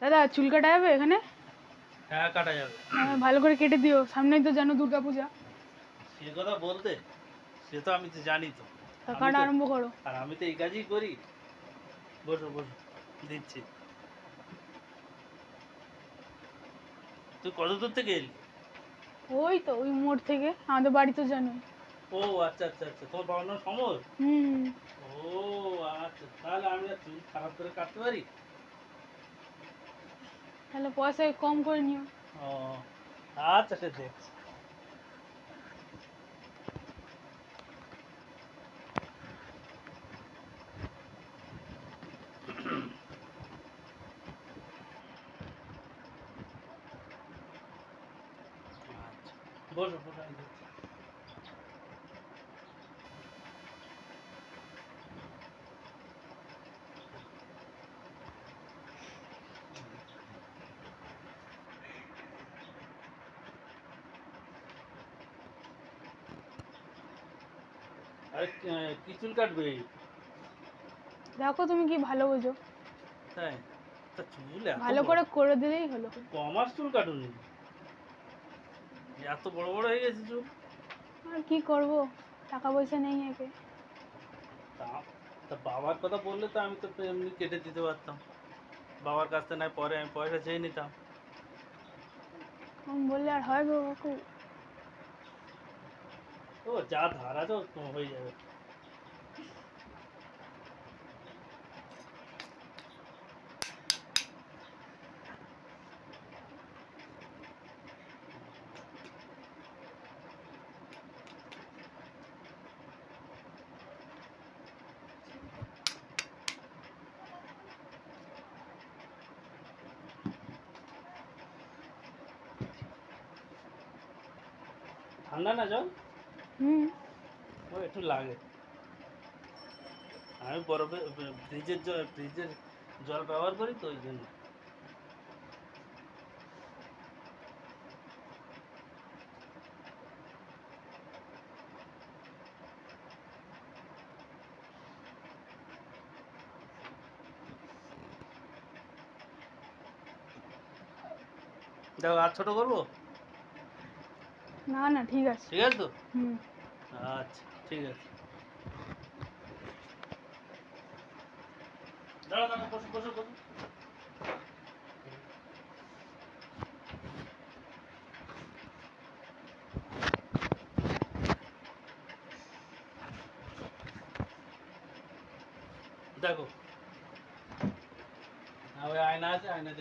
দাদা চুল কাটা যাবে এখানে? হ্যাঁ কাটা যাবে। ভালো করে কেটে দিও, সামনেই তো জানো দুর্গা পূজা। সে কথা বলতে, সে তো আমি তো জানি তো। তা আমি কাটা তো আরম্ভ করো। আর আমি তো এই কাজই করি। বসো বসো, দিচ্ছি। তুই কত দূর থেকে এলি? ওই তো ওই মোড় থেকে, আমাদের বাড়ি তো জানোই। ও আচ্ছা আচ্ছা আচ্ছা, তোমার বাবার নাম সমর? হুম। ও আচ্ছা, তাহলে আমি আর চুল খারাপ করে কাটতে পারি? তাহলে পয়সা কম করে নিও। ও আচ্ছা, সে দেখছি। আচ্ছা, বসো বসো, আমি দিচ্ছি। আরে কি চুল কাটবে? দেখো তুমি কি ভালো বোঝো, তাই? তা চুল এত ভালো বড়? করে করে দিলেই হলো। কমার চুল কাটুনি, এত বড় বড় হয়ে গেছে চুল। আর কি করব, টাকা পয়সা নেই একে। তা তা বাবার কথা বললে তো আমি তো এমনি কেটে দিতে পারতাম। বাবার কাছ থেকে নয় পরে আমি পয়সা চেয়ে নিতাম। আমি বললে আর হয় গো কাকু। ও যা ধার আছে ও তো হয়ে যাবে। ঠান্ডা না জল? হুম। ও একটু লাগে। আমি বরফে ফ্রিজের জল ব্যবহার করি তো ওই জন্য। দেখো আর ছোট করবো? না না ঠিক আছে। ঠিক আছে তো? হুম। আচ্ছা ঠিক আছে। দাঁড়া দাঁড়া, বসো বসো বসো। দেখো, ওই আয়না আছে, আয়না